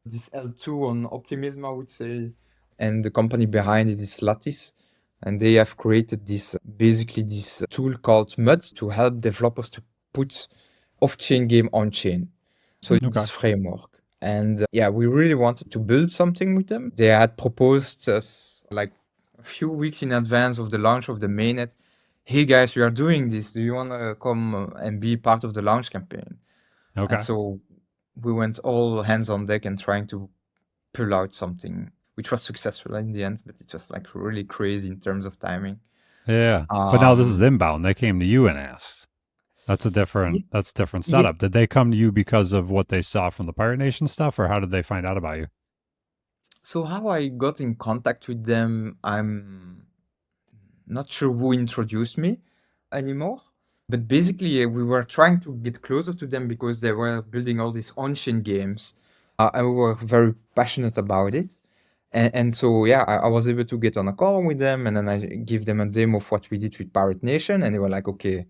L2 on Optimism, I would say. And the company behind it is Lattice. And they have created this tool called MUD to help developers to put off-chain game on-chain. So it's this framework. And we really wanted to build something with them. They had proposed us like a few weeks in advance of the launch of the mainnet, hey guys, we are doing this. Do you want to come and be part of the launch campaign? Okay. And so we went all hands on deck and trying to pull out something, which was successful in the end, but it was like really crazy in terms of timing. Yeah. But now this is inbound. They came to you and asked. That's a different setup. Did they come to you because of what they saw from the Pirate Nation stuff, or how did they find out about you? So how I got in contact with them, I'm not sure who introduced me anymore. But basically, we were trying to get closer to them because they were building all these on-chain games, and we were very passionate about it. And so, I was able to get on a call with them, and then I give them a demo of what we did with Pirate Nation, and they were like, okay,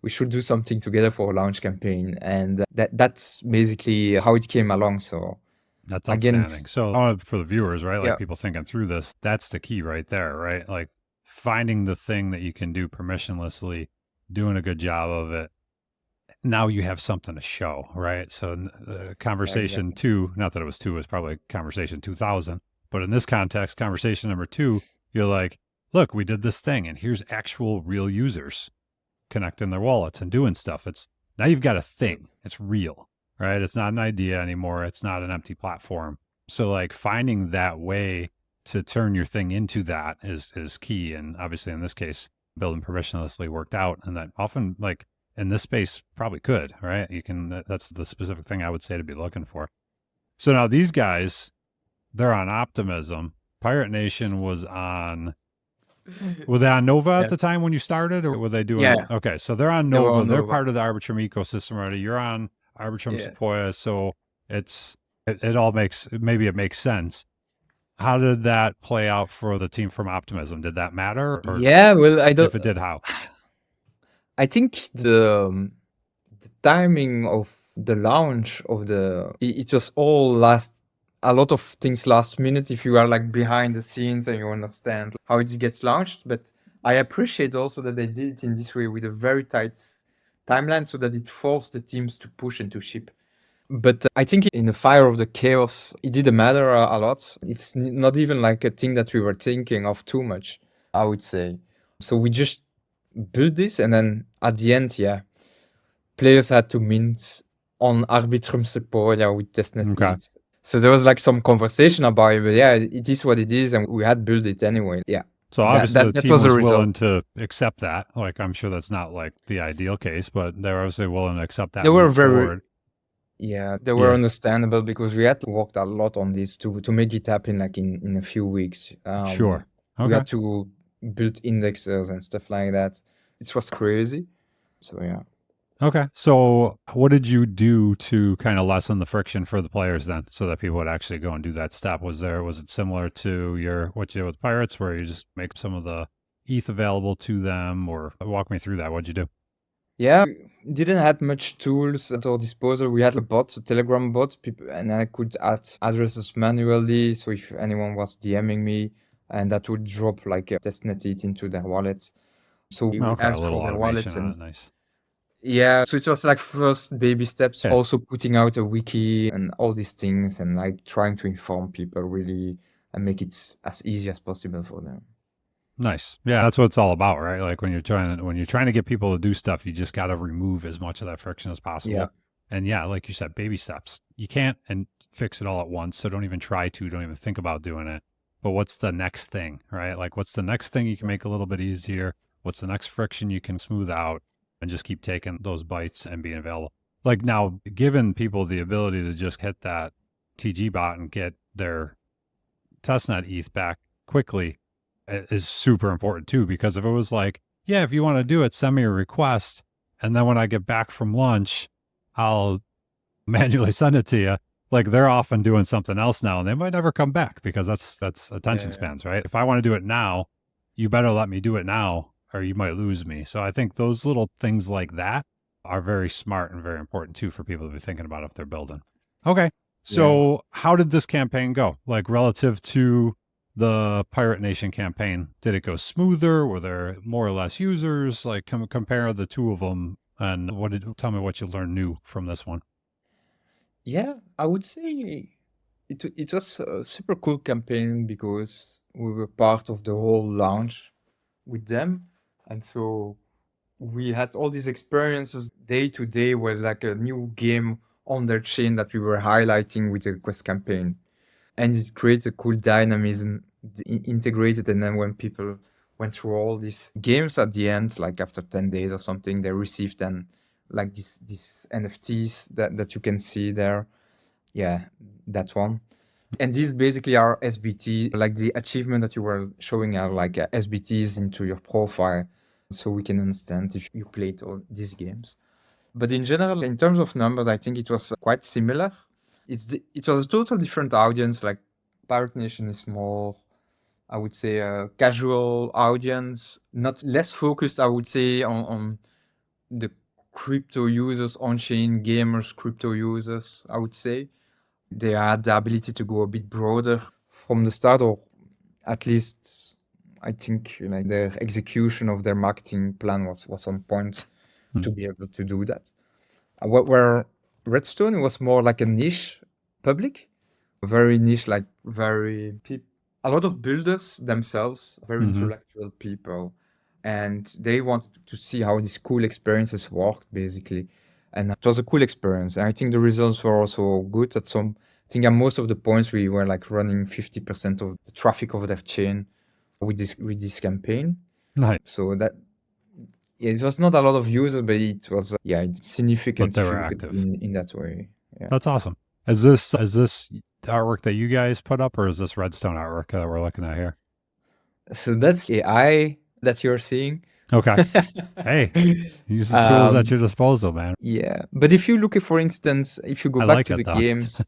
we should do something together for a launch campaign. And that's basically how it came along. So that's outstanding. So for the viewers, right, like people thinking through this, that's the key right there, right? Like finding the thing that you can do permissionlessly, doing a good job of it. Now you have something to show, right? So conversation 2, not that it was 2, it was probably conversation 2000. But in this context, conversation number 2, you're like, look, we did this thing and here's actual real users connecting their wallets and doing stuff. Now you've got a thing. It's real, right? It's not an idea anymore. It's not an empty platform. So like finding that way to turn your thing into that is key. And obviously in this case, building permissionlessly worked out. And that often like in this space probably could, right? That's the specific thing I would say to be looking for. So now these guys, they're on Optimism. Pirate Nation was on, were they on Nova at the time when you started, or were they doing? Yeah. Okay, so they're on Nova. They're part of the Arbitrum ecosystem already. You're on Arbitrum Sequoia, so it all makes sense. How did that play out for the team from Optimism? Did that matter? Or well, I don't. If it did, how? I think the timing of the launch of it was all a lot of things last minute if you are like behind the scenes and you understand how it gets launched. But I appreciate also that they did it in this way with a very tight timeline so that it forced the teams to push and to ship. But I think in the fire of the chaos, it didn't matter a lot. It's not even like a thing that we were thinking of too much, I would say. So we just built this, and then at the end, players had to mint on Arbitrum Sequoia with Testnet. Okay. So there was like some conversation about it, but it is what it is, and we had built it anyway. Yeah. So obviously the team was willing to accept that. Like I'm sure that's not like the ideal case, but they were obviously willing to accept that. They were they were understandable because we had to work a lot on this to make it happen like in a few weeks. Sure. Okay. We had to build indexes and stuff like that. It was crazy. So yeah. Okay. So what did you do to kind of lessen the friction for the players then so that people would actually go and do that step? Was it similar to what you did with Pirates where you just make some of the ETH available to them, or walk me through that? What'd you do? Yeah, we didn't have much tools at our disposal. We had a Telegram bot, and I could add addresses manually. So if anyone was DMing me, and that would drop like a testnet ETH into their wallets. So we asked for their wallets and nice. Yeah, so it was like first baby steps, also putting out a wiki and all these things and like trying to inform people really and make it as easy as possible for them. Nice. Yeah, that's what it's all about, right? Like when you're trying to get people to do stuff, you just got to remove as much of that friction as possible. Yeah. And like you said, baby steps. You can't and fix it all at once, so don't even try to, don't even think about doing it. But what's the next thing, right? Like what's the next thing you can make a little bit easier? What's the next friction you can smooth out? And just keep taking those bites and being available. Like now, giving people the ability to just hit that TG bot and get their testnet ETH back quickly is super important too, because if it was like, yeah, if you want to do it, send me a request, and then when I get back from lunch, I'll manually send it to you. Like, they're often doing something else now, and they might never come back because that's attention spans, right? If I want to do it now, you better let me do it now, or you might lose me. So I think those little things like that are very smart and very important too for people to be thinking about if they're building. Okay. So how did this campaign go? Like, relative to the Pirate Nation campaign, did it go smoother? Were there more or less users? Like, compare the two of them, and tell me what you learned new from this one. Yeah, I would say it was a super cool campaign because we were part of the whole launch with them, and so we had all these experiences day to day were like a new game on their chain that we were highlighting with the Quest campaign, and it creates a cool dynamism integrated. And then when people went through all these games at the end, like after 10 days or something, they received then like these NFTs that you can see there. Yeah, that one. And these basically are SBT, like the achievement that you were showing are like SBTs into your profile, so we can understand if you played all these games. But in general, in terms of numbers, I think it was quite similar. It was a total different audience. Like Pirate Nation is more, I would say, a casual audience, not less focused, I would say, on the crypto users, on-chain gamers, crypto users, I would say. They had the ability to go a bit broader from the start, or at least I think like their execution of their marketing plan was on point to be able to do that. Where Redstone was more like a niche public, very niche, like a lot of builders themselves, very intellectual people, and they wanted to see how these cool experiences worked basically. And it was a cool experience. And I think the results were also good I think at most of the points we were like running 50% of the traffic of their chain with this campaign. Nice. So that it was not a lot of users, but it was it's significant. But they were active in that way. Yeah. That's awesome. Is this artwork that you guys put up, or is this Redstone artwork that we're looking at here? So that's AI that you're seeing. Okay. Hey, use the tools at your disposal, man. Yeah, but if you look at, for instance, if you go back to the though. games,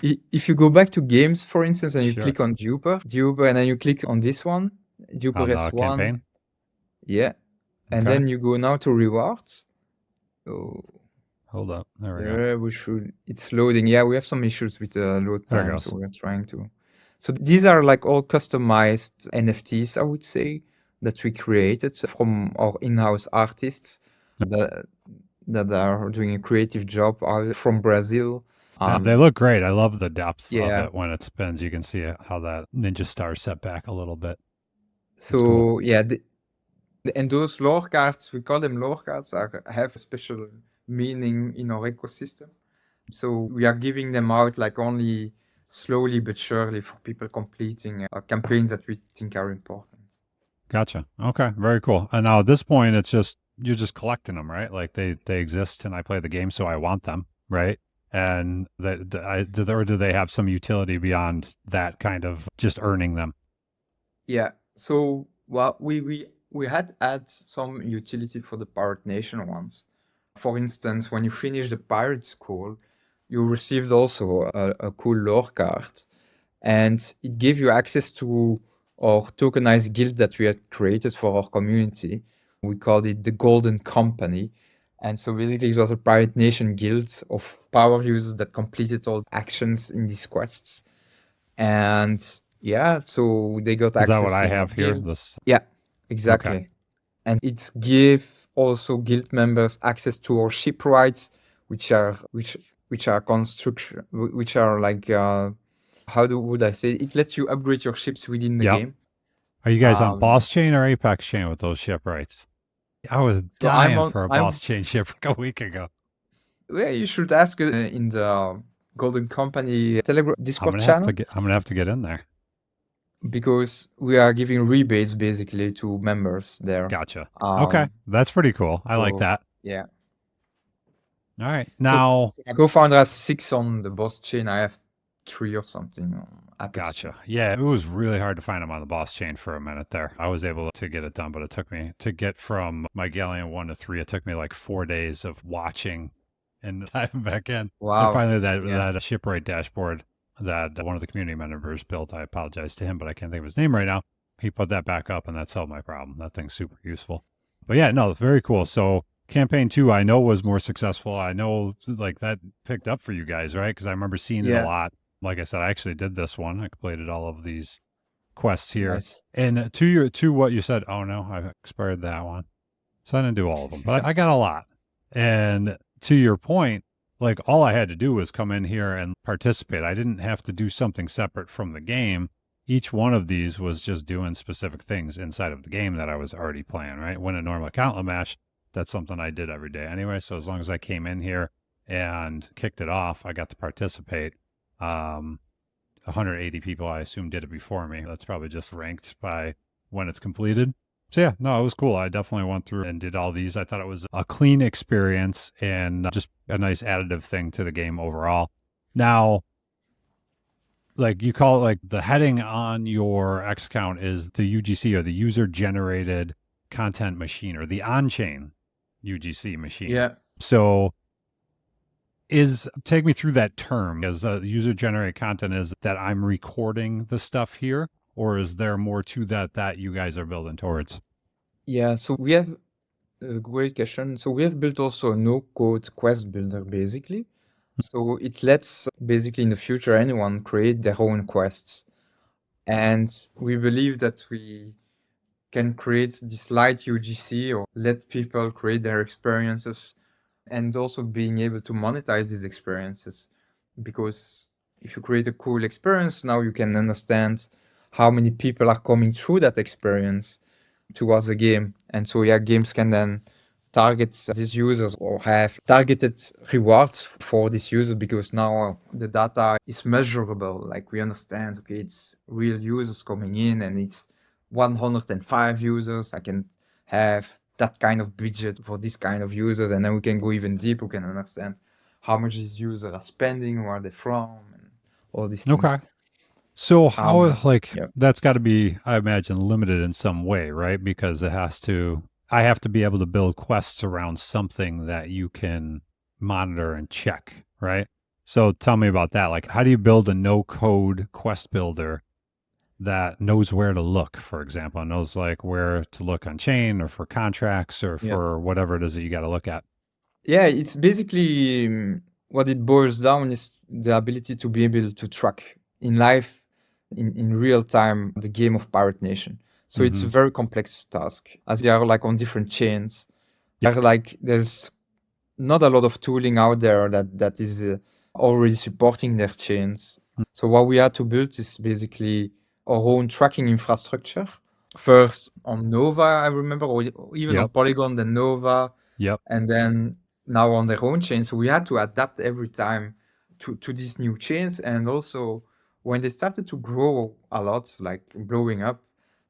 if you go back to games, for instance, and you click on Duper, and then you click on this one, Duper S1. Campaign? Yeah. And then you go now to rewards. Oh, hold up. There we go. It's loading. Yeah, we have some issues with the load time, so we're trying to. So these are like all customized NFTs, I would say, that we created from our in-house artists that are doing a creative job from Brazil. They look great. I love the depth of it when it spins. You can see how that ninja star set back a little bit. So cool. And those lore cards, we call them lore cards, have a special meaning in our ecosystem. So we are giving them out like only slowly but surely for people completing campaigns that we think are important. Gotcha. Okay, very cool. And now at this point, it's just you're just collecting them, right? Like they exist, and I play the game, so I want them, right? And do they have some utility beyond that kind of just earning them? Yeah. So we had some utility for the Pirate Nation ones. For instance, when you finish the Pirate School, you received also a cool lore card, and it gave you access to our tokenized guild that we had created for our community. We called it the Golden Company. And so basically it was a Pirate Nation guild of power users that completed all actions in these quests. And so they got access. Is that what I have here? Yeah, exactly. Okay. And it gave also guild members access to our ship rights, which are construction, which are like would I say it lets you upgrade your ships within the game. Are you guys on Boss Chain or Apex Chain with those ship rights? I was dying for a Boss Chain ship a week ago. Yeah, you should ask in the Golden Company Telegram Discord channel. I'm gonna have to get in there because we are giving rebates basically to members there. Gotcha. Okay, that's pretty cool. I like that. Yeah. All right, now my co-founder has 6 on the Boss Chain. I have 3 or something on Apex. Gotcha. Yeah, it was really hard to find them on the boss chain for a minute there. I was able to get it done, but it took me to get from my Galleon 1 to 3. It took me like 4 days of watching and diving back in. And Wow. finally, that Yeah. that shipwright dashboard that one of the community members built, I apologize to him, but I can't think of his name right now. He put that back up, and that solved my problem. That thing's super useful. But yeah, no, very cool. So campaign 2, I know was more successful. I know like that picked up for you guys, right? Because I remember seeing it a Yeah. lot. Like I said, I actually did this one. I completed all of these quests here. Nice. And to what you said, oh no, I expired that one. So I didn't do all of them, but I got a lot. And to your point, like all I had to do was come in here and participate. I didn't have to do something separate from the game. Each one of these was just doing specific things inside of the game that I was already playing, right? Win a normal account match, that's something I did every day anyway. So as long as I came in here and kicked it off, I got to participate. 180 people, I assume, did it before me. That's probably just ranked by when it's completed. So yeah, no, it was cool. I definitely went through and did all these. I thought it was a clean experience and just a nice additive thing to the game overall. Now, like you call it, like the heading on your X account is the UGC, or the user generated content machine, or the on-chain UGC machine. Yeah. So take me through that term, as user generated content is that I'm recording the stuff here, or is there more to that you guys are building towards? Yeah, so we have a great question. So we have built also a no-code quest builder, basically. So it lets basically in the future anyone create their own quests. And we believe that we can create this light UGC or let people create their experiences, and also being able to monetize these experiences. Because if you create a cool experience, now you can understand how many people are coming through that experience towards the game. And so, yeah, games can then target these users or have targeted rewards for these users, because now the data is measurable. Like we understand, okay, it's real users coming in and it's 105 users. I can have that kind of budget for this kind of users, and then we can go even deeper. We can understand how much these users are spending, where they're from, and all these things. Okay. So how, Yeah. that's got to be, I imagine, limited in some way, right? Because I have to be able to build quests around something that you can monitor and check, right? So tell me about that. Like, how do you build a no-code quest builder that knows where to look, for example, and knows like where to look on chain or for contracts or for whatever it is that you got to look at? Yeah, it's basically what it boils down is the ability to be able to track in live, in real time, the game of Pirate Nation. So it's a very complex task, as they are like on different chains. There's not a lot of tooling out there that is already supporting their chains. So what we had to build is basically our own tracking infrastructure. First on Nova, I remember, or even on Polygon, then Nova, and then now on their own chain. So we had to adapt every time to these new chains. And also when they started to grow a lot, like blowing up,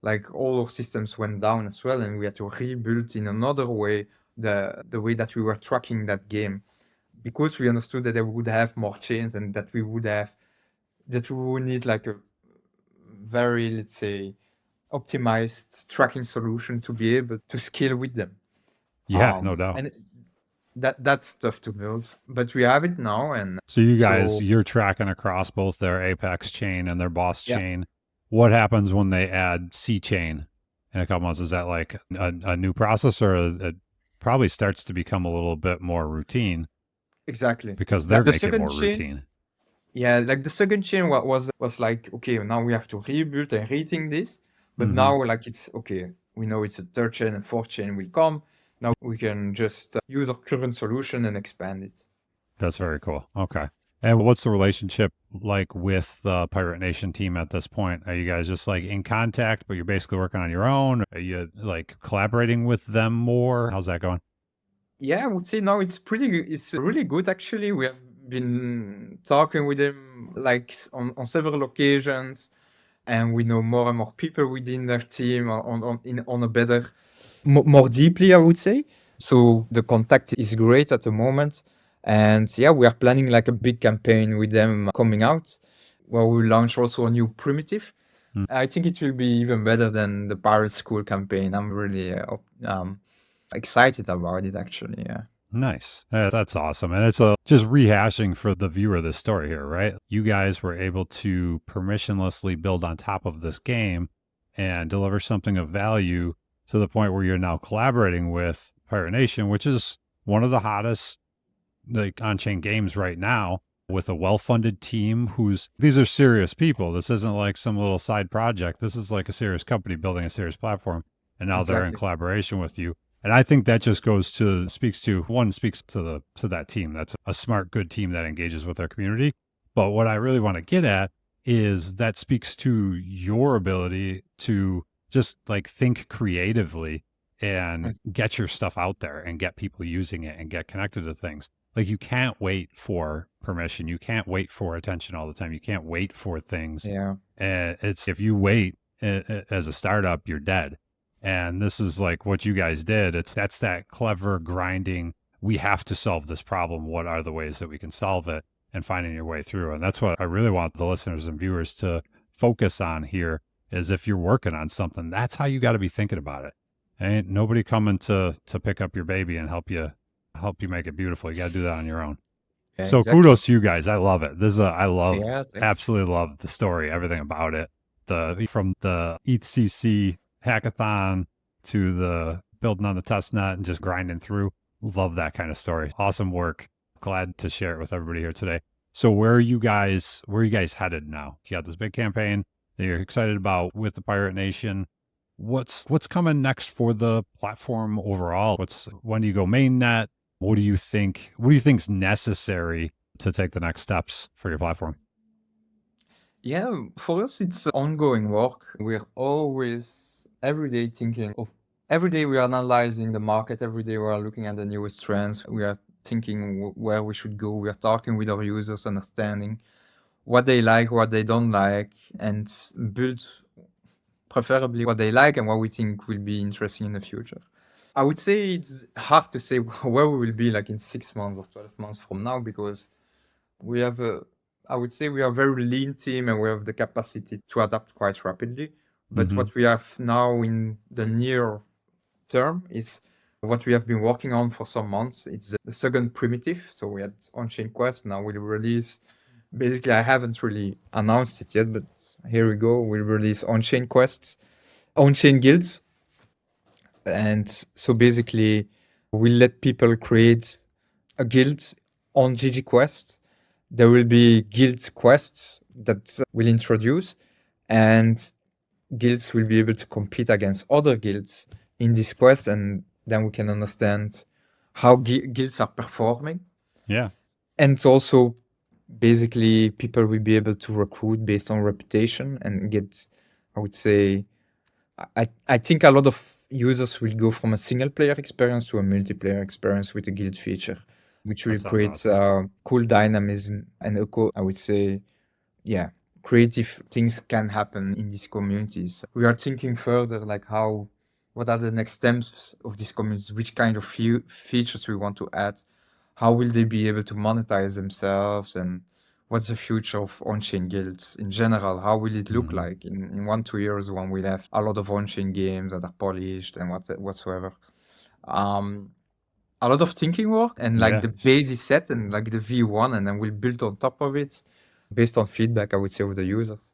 like all our systems went down as well, and we had to rebuild in another way the way that we were tracking that game, because we understood that they would have more chains and that we would need like a very, let's say, optimized tracking solution to be able to scale with them. Yeah, no doubt. And that's tough to build, but we have it now. And so you guys, you're tracking across both their Apex chain and their boss chain. What happens when they add C chain in a couple months? Is that like a new process, or it probably starts to become a little bit more routine? Exactly. Because they're making it more routine. Yeah, like the second chain was like, okay, now we have to rebuild and rethink this. But now, like, it's okay, we know it's a third chain and fourth chain will come. Now we can just use our current solution and expand it. That's very cool. Okay. And what's the relationship like with the Pirate Nation team at this point? Are you guys just like in contact, but you're basically working on your own? Are you like collaborating with them more? How's that going? Yeah, I would say now it's really good, actually. We have been talking with them like on several occasions, and we know more and more people within their team on a better, more deeply, I would say. So the contact is great at the moment. And yeah, we are planning like a big campaign with them coming out. where we launch also a new primitive. Mm. I think it will be even better than the Pirate School campaign. I'm really excited about it, actually. Yeah. Nice. That's awesome. And it's just rehashing for the viewer of this story here, right? You guys were able to permissionlessly build on top of this game and deliver something of value to the point where you're now collaborating with Pirate Nation, which is one of the hottest like on-chain games right now, with a well-funded team these are serious people. This isn't like some little side project. This is like a serious company building a serious platform, and now they're in Exactly. collaboration with you. And I think that just speaks to that team. That's a smart, good team that engages with their community. But what I really want to get at is that speaks to your ability to just like think creatively and get your stuff out there and get people using it and get connected to things. Like, you can't wait for permission. You can't wait for attention all the time. You can't wait for things. Yeah. If you wait as a startup, you're dead. And this is like what you guys did. That's that clever grinding. We have to solve this problem. What are the ways that we can solve it, and finding your way through? And that's what I really want the listeners and viewers to focus on here, is if you're working on something, that's how you got to be thinking about it. Ain't nobody coming to pick up your baby and help you make it beautiful. You got to do that on your own. Yeah, So exactly. kudos to you guys. I love it. Yeah, thanks. Absolutely love the story, everything about it. From the ETHCC hackathon to the building on the testnet and just grinding through. Love that kind of story. Awesome work. Glad to share it with everybody here today. So where are you guys headed now? You got this big campaign that you're excited about with the Pirate Nation. What's coming next for the platform overall? When do you go mainnet? What do you think's necessary to take the next steps for your platform? Yeah, for us, it's ongoing work. We're always every day every day we are analyzing the market. Every day we are looking at the newest trends. We are thinking where we should go. We are talking with our users, understanding what they like, what they don't like, and build preferably what they like and what we think will be interesting in the future. I would say it's hard to say where we will be like in 6 months or 12 months from now, because I would say we are a very lean team and we have the capacity to adapt quite rapidly. But what we have now in the near term is what we have been working on for some months. It's the second primitive. So we had Onchain Quest. Now we'll release, basically, I haven't really announced it yet, but here we go. We'll release Onchain Quests, Onchain Guilds. And so basically, we'll let people create a guild on ggQuest. There will be guild quests that we'll introduce, and guilds will be able to compete against other guilds in this quest, and then we can understand how guilds are performing. Yeah. And also, basically, people will be able to recruit based on reputation and get, I would say, I think a lot of users will go from a single player experience to a multiplayer experience with a guild feature, which will create cool dynamism and I would say, yeah, creative things can happen in these communities. We are thinking further, like what are the next steps of these communities, which kind of features we want to add, how will they be able to monetize themselves, and what's the future of on-chain guilds in general? How will it look like in 1-2 years when we'll have a lot of on-chain games that are polished and whatsoever? A lot of thinking work, and like the base is set and like the V1, and then we'll build on top of it based on feedback, I would say, of the users.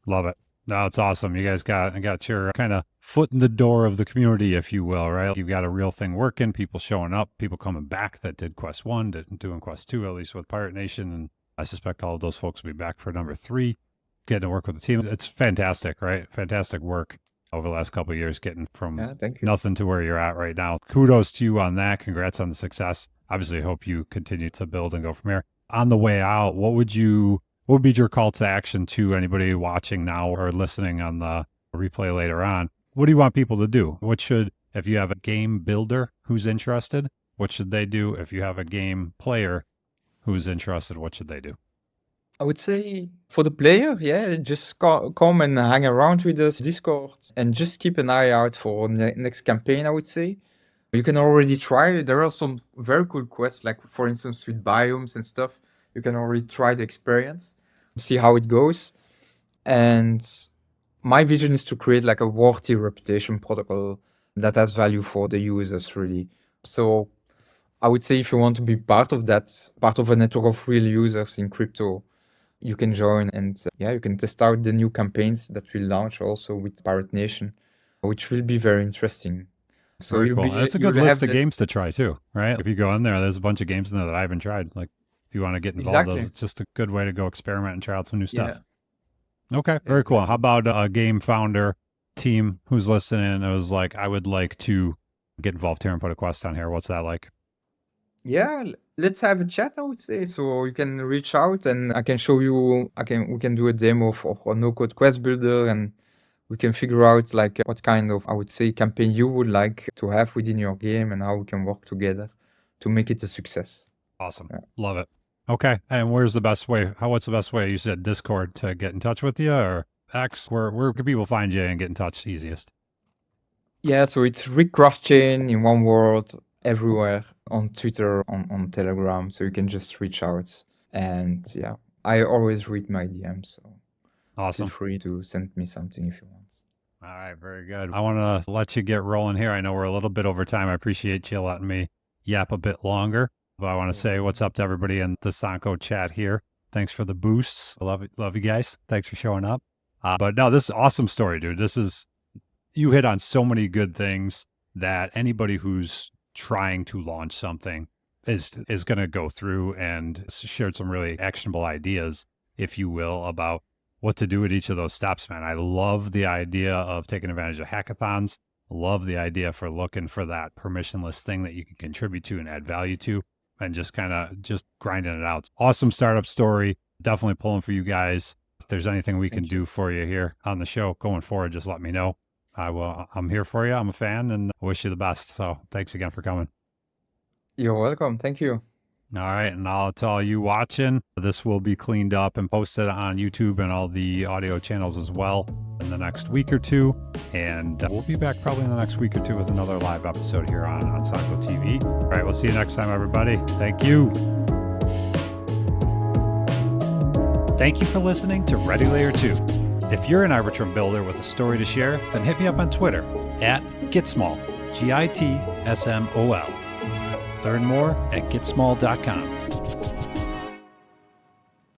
Love it. No, it's awesome. You guys got your kind of foot in the door of the community, if you will, right? You've got a real thing working, people showing up, people coming back that did Quest 1, doing Quest 2, at least with Pirate Nation. And I suspect all of those folks will be back for number 3, getting to work with the team. It's fantastic, right? Fantastic work over the last couple of years, getting from nothing to where you're at right now. Kudos to you on that. Congrats on the success. Obviously, I hope you continue to build and go from here. On the way out, what would be your call to action to anybody watching now or listening on the replay later on? What do you want people to do? If you have a game builder who's interested, what should they do? If you have a game player who's interested, what should they do? I would say for the player, yeah, just come and hang around with us, Discord, and just keep an eye out for next campaign, I would say. You can already try. There are some very cool quests, like for instance with biomes and stuff. You can already try the experience. see how it goes. And my vision is to create like a worthy reputation protocol that has value for the users, really. So I would say if you want to be part of that, part of a network of real users in crypto, you can join, and you can test out the new campaigns that we launch also with Pirate Nation, which will be very interesting. So Very cool. And it's a good list of games to try too, right? If you go in there's a bunch of games in there that I haven't tried. Like if you want to get involved with those, it's just a good way to go experiment and try out some new stuff. Okay, very cool. How about a game founder team who's listening? It was like, I would like to get involved here and put a quest on here. What's that like? Yeah, let's have a chat, I would say. So you can reach out and I can show you, we can do a demo for a no-code quest builder, and we can figure out like what kind of, I would say, campaign you would like to have within your game and how we can work together to make it a success. Awesome. Yeah. Love it. Okay. And what's the best way? You said Discord to get in touch with you, or X? Where can people find you and get in touch easiest? Yeah, so it's Rick CrossChain in one word, everywhere, on Twitter, on Telegram. So you can just reach out. And yeah, I always read my DMs. So awesome. Feel free to send me something if you want. All right, very good. I want to let you get rolling here. I know we're a little bit over time. I appreciate you letting me yap a bit longer. But I want to say what's up to everybody in the Sanko chat here. Thanks for the boosts. I love you guys. Thanks for showing up. But no, this is an awesome story, dude. You hit on so many good things that anybody who's trying to launch something is going to go through, and shared some really actionable ideas, if you will, about what to do at each of those steps, man. I love the idea of taking advantage of hackathons. Love the idea for looking for that permissionless thing that you can contribute to and add value to, and just kind of just grinding it out. Awesome startup story. Definitely pulling for you guys. If there's anything we can do for you here on the show going forward, just let me know. I'm here for you. I'm a fan and I wish you the best. So thanks again for coming. You're welcome. Thank you. All right. And I'll tell you watching, this will be cleaned up and posted on YouTube and all the audio channels as well in the next week or two. And we'll be back probably in the next week or two with another live episode here on Sanko TV. All right. We'll see you next time, everybody. Thank you. Thank you for listening to Ready Layer 2. If you're an Arbitrum builder with a story to share, then hit me up on Twitter at Gitsmall, GITSMOL. Learn more at gitsmall.com.